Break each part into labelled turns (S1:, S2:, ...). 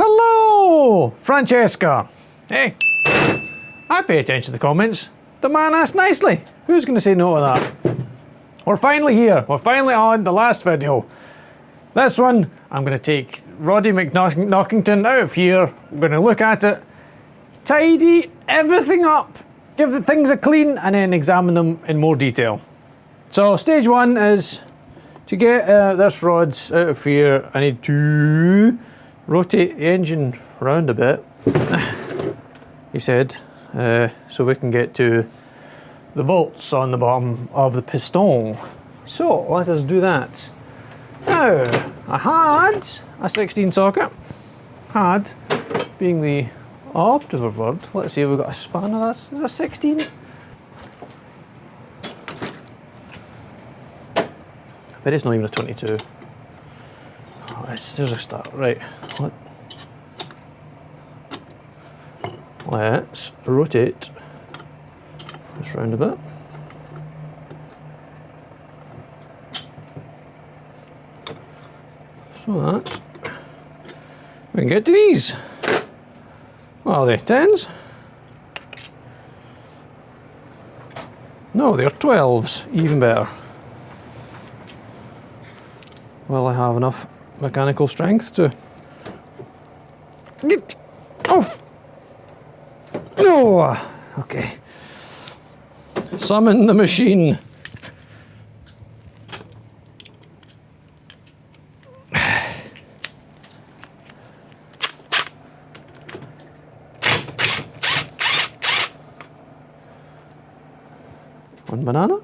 S1: Hello, Francesca. Hey, I pay attention to the comments. The man asked nicely. Who's going to say no to that? We're finally here. We're finally on the last video. This one, I'm going to take Roddy McNockington out of here. I'm going to look at it, tidy everything up, give the things a clean, and then examine them in more detail. So stage one is to get this rod out of here. I need to rotate the engine round a bit, he said, so we can get to the bolts on the bottom of the piston. So let us do that. Now, I had a 16 socket, had being the operative word. Let's see if we've got a span of this. Is it a 16? But it's not even a 22. Oh, there's a start. Right. Let's rotate this round a bit. So that we can get to these. What are they, 10s? No, they're 12s, even better. Will I have enough mechanical strength to get off? No! Okay. Summon the machine. One banana.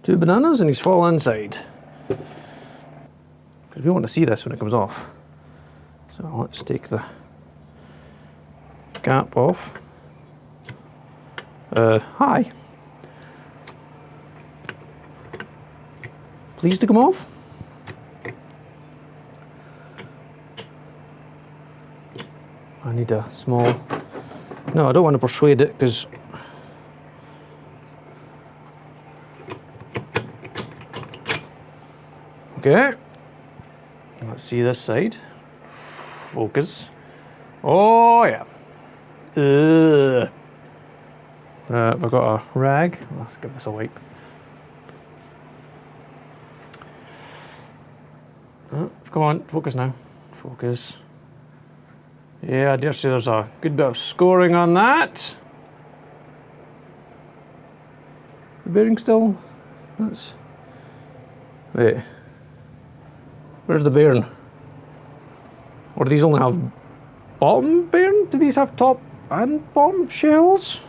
S1: Two bananas and he's fallen inside. Because we want to see this when it comes off. So let's take the cap off. Hi. Please to come off. I need a small... No, I don't want to persuade it because... Okay. Let's see this side. Focus. Oh yeah. Have I got a rag? Let's give this a wipe. Come on, focus now. Focus. Yeah, I dare say there's a good bit of scoring on that. The bearing still? That's... Wait. Where's the bearing? Or do these only have bottom bearing? Do these have top and bottom shells?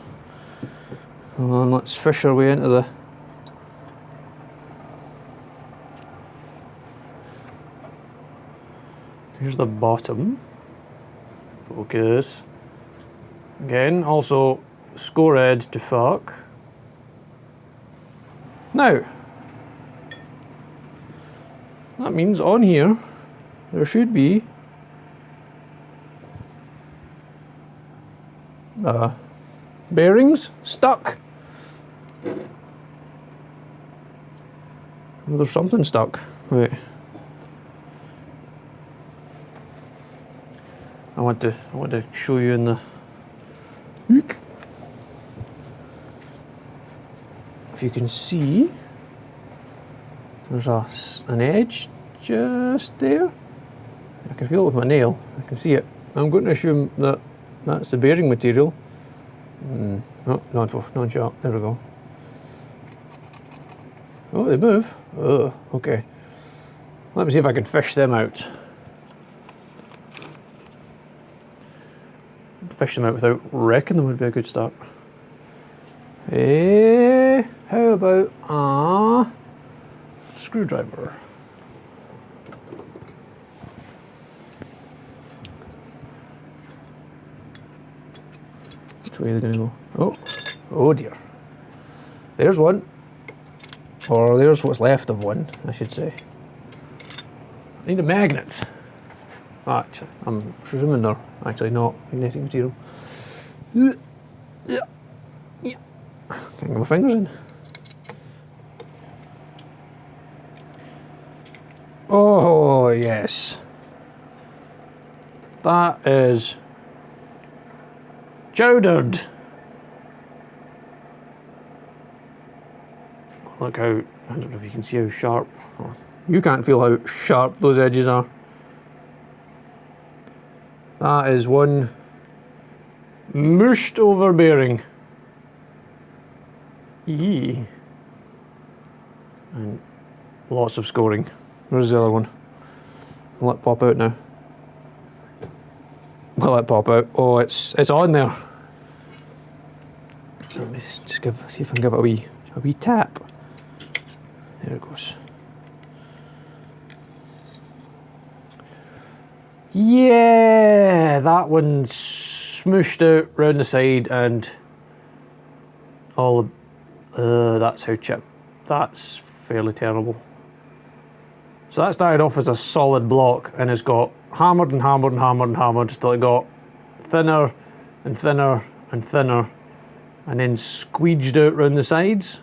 S1: Hold on, let's fish our way into the... Here's the bottom. Focus. Again, also score red to fuck. Now, that means on here, there should be bearings stuck. Well, there's something stuck. Wait. I want to show you in the look. If you can see, there's an edge just there. I can feel it with my nail. I can see it. I'm going to assume that that's the bearing material. Oh, non-shot. There we go. Oh, they move. Oh, okay. Let me see if I can fish them out. Fish them out without wrecking them would be a good start. How about a screwdriver? Which way are they going to go? Oh, oh dear. There's one. Or there's what's left of one, I should say. I need a magnet. Actually, I'm presuming they're actually not magnetic material. Yeah. Can't get my fingers in. Oh, yes. That is chowdered. Look how, I don't know if you can see how sharp, you can't feel how sharp those edges are. That is one mushed over bearing. Yee. And lots of scoring. Where's the other one? Will it pop out now? Will it pop out? Oh, it's on there. Let me just see if I can give it a wee tap. There it goes. Yeah, that one's smooshed out round the side and all the, that's how chip. That's fairly terrible. So that started off as a solid block and it's got hammered and hammered and hammered and hammered till it got thinner and thinner and thinner and then squeeged out round the sides.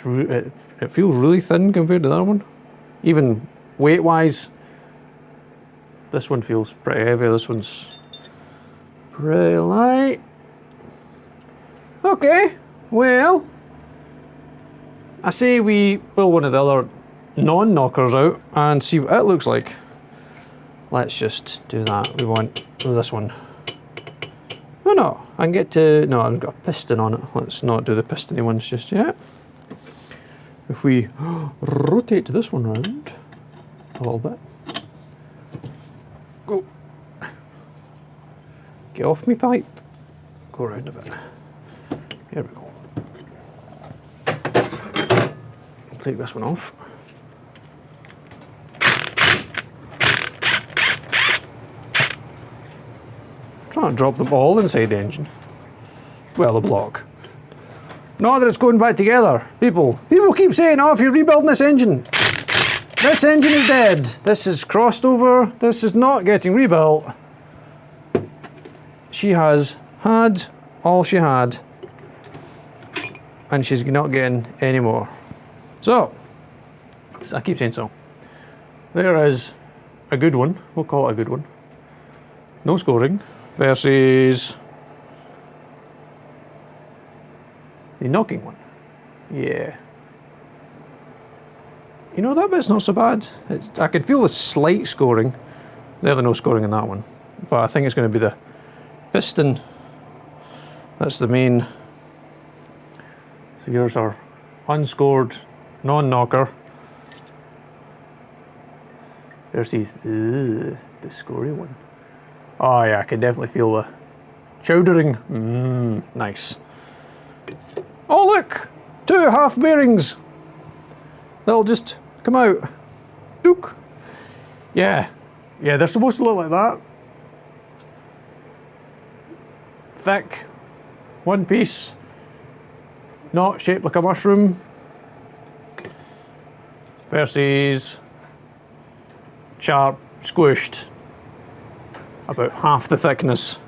S1: It feels really thin compared to that one. Even weight wise, this one feels pretty heavy, this one's pretty light. Okay, well, I say we pull one of the other non-knockers out and see what it looks like. Let's just do that. We want this one. Oh no, I can get to, no, I've got a piston on it. Let's not do the pistony ones just yet. If we rotate this one round a little bit. Go. Get off me pipe. Go round a bit. Here we go. I'll take this one off. Trying to drop them all inside the engine. Well, the block. Not that it's going back together. People keep saying, oh, if you're rebuilding this engine is dead. This is crossed over. This is not getting rebuilt. She has had all she had. And she's not getting any more. So, I keep saying so. There is a good one. We'll call it a good one. No scoring. Versus the knocking one. Yeah. You know, that bit's not so bad. I can feel the slight scoring. There's no scoring in that one. But I think it's going to be the piston. That's the main. So here's our unscored non-knocker. There's the scory one. Oh yeah, I can definitely feel the chowdering. Nice. Oh look! 2 half bearings! That'll just come out. Dook! Yeah. Yeah, they're supposed to look like that. Thick. One piece. Not shaped like a mushroom. Versus sharp, squished. About half the thickness.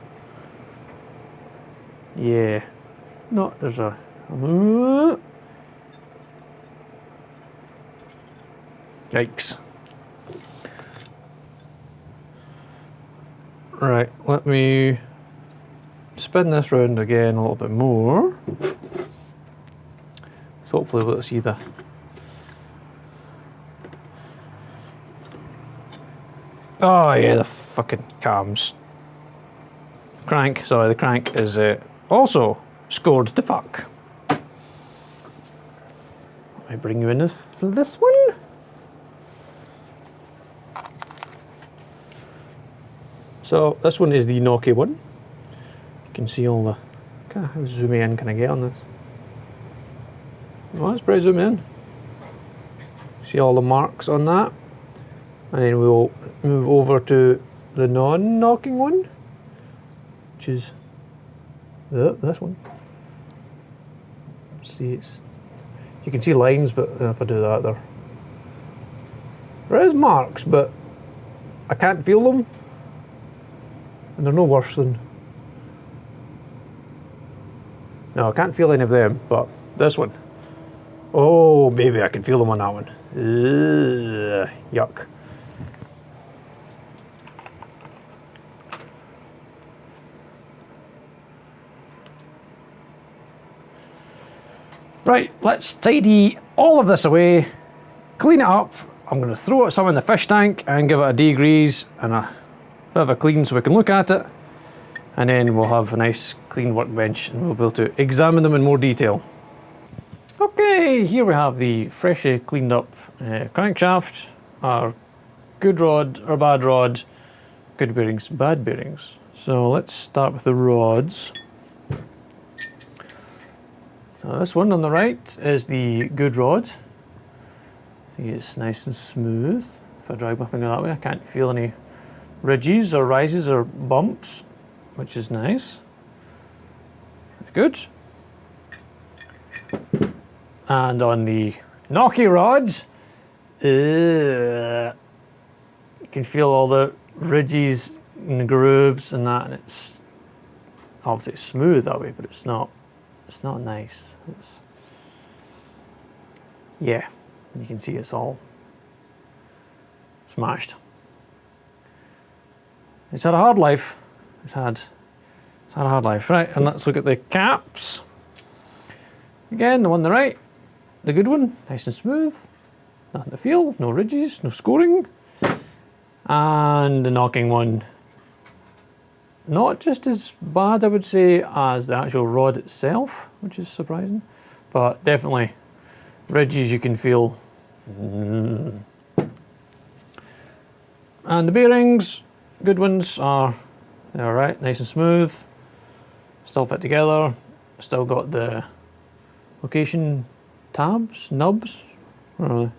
S1: Yeah. No, there's a... Yikes. Right, let me spin this round again a little bit more. So hopefully we'll see the... Oh yeah, the fucking cams. Crank, sorry, the crank is also scored to fuck. I bring you in this one. So this one is the knocky one. You can see all the... How zoomy in can I get on this? Oh, that's pretty zoomy in. See all the marks on that. And then we'll move over to the non-knocking one, which is this one. See, you can see lines, but if I do that, there is marks, but I can't feel them, and they're no worse than. No, I can't feel any of them, but this one, Oh, baby, I can feel them on that one. Ugh, yuck. Right, let's tidy all of this away, clean it up. I'm going to throw some in the fish tank and give it a degrease and a bit of a clean so we can look at it. And then we'll have a nice clean workbench and we'll be able to examine them in more detail. Okay, here we have the freshly cleaned up crankshaft, our good rod, our bad rod, good bearings, bad bearings. So let's start with the rods. So this one on the right is the good rod. See, it's nice and smooth. If I drag my finger that way, I can't feel any ridges or rises or bumps, which is nice. That's good. And on the knocky rods, you can feel all the ridges and the grooves and that, and it's obviously smooth that way, but it's not nice. It's, yeah, you can see it's all smashed. It's had a hard life. It's had a hard life. Right, and let's look at the caps. Again, the one on the right, the good one, nice and smooth. Nothing to feel, no ridges, no scoring. And the knocking one, not just as bad, I would say, as the actual rod itself, which is surprising, but definitely ridges you can feel. And the bearings, good ones, they're alright, nice and smooth, still fit together, still got the location tabs, nubs, can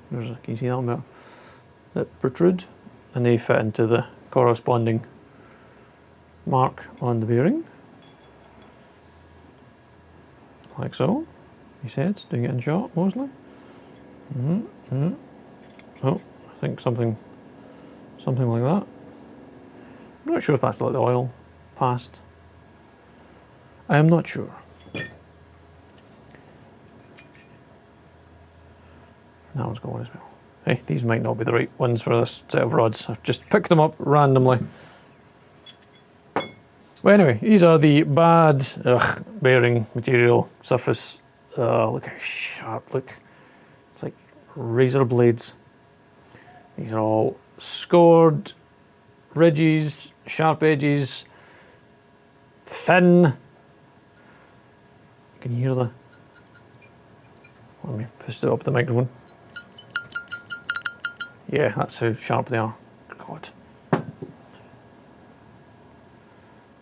S1: you see that one better, that protrude, and they fit into the corresponding mark on the bearing, like so. He said, doing it in shot mostly. Oh, I think something like that. I'm not sure if that's like the oil passed. I am not sure. That one's going as well. Hey, these might not be the right ones for this set of rods. I've just picked them up randomly. Well, anyway, these are the bad bearing material surface. Look how sharp, look. It's like razor blades. These are all scored, ridges, sharp edges, thin. Can you hear the... Let me push it up the microphone. Yeah, that's how sharp they are. God.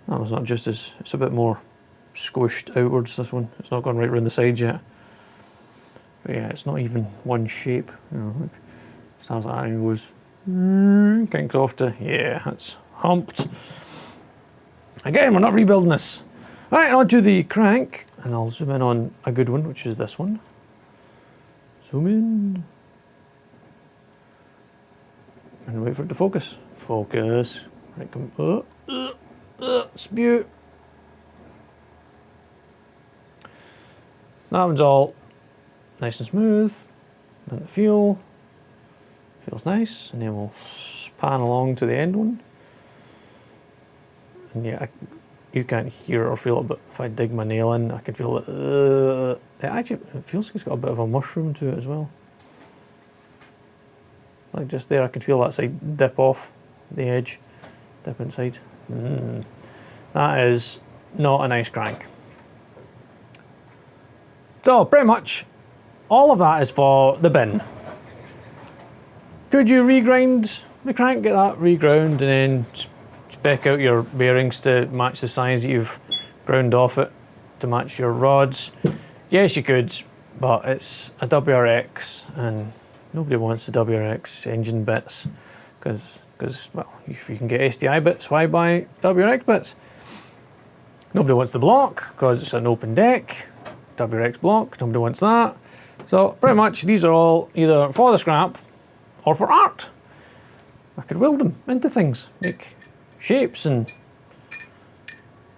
S1: That was not just as, it's a bit more squished outwards, this one. It's not gone right around the sides yet. But yeah, it's not even one shape. You know, look. Sounds like it goes kinks off to, yeah, that's humped. Again, we're not rebuilding this. Right, on to the crank, and I'll zoom in on a good one, which is this one. Zoom in. And wait for it to focus. Focus. Right, come. Spew. That one's all nice and smooth. And the feel. Feels nice. And then we'll span along to the end one. And yeah, you can't hear or feel it, but if I dig my nail in, I can feel it. It feels like it's got a bit of a mushroom to it as well. Like just there, I can feel that side dip off the edge, dip inside. That is not a nice crank. So pretty much all of that is for the bin. Could you regrind the crank, get that reground, and then spec out your bearings to match the size that you've ground off it to match your rods? Yes, you could, but it's a WRX and nobody wants the WRX engine bits because, well, if you can get STI bits, why buy WRX bits? Nobody wants the block because it's an open deck, WRX block, nobody wants that. So pretty much these are all either for the scrap or for art. I could weld them into things, make shapes and,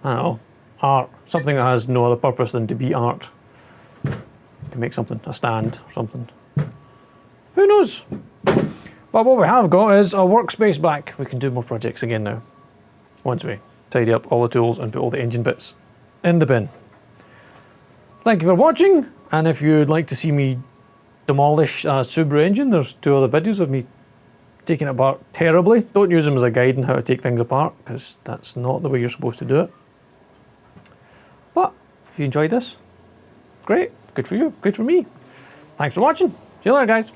S1: I don't know, art. Something that has no other purpose than to be art. Can make something, a stand or something. Who knows? But what we have got is a workspace back. We can do more projects again now. Once we tidy up all the tools and put all the engine bits in the bin. Thank you for watching, and if you'd like to see me demolish a Subaru engine, there's 2 other videos of me taking it apart terribly. Don't use them as a guide on how to take things apart, because that's not the way you're supposed to do it. But if you enjoyed this, great, good for you, good for me. Thanks for watching. See you later, guys.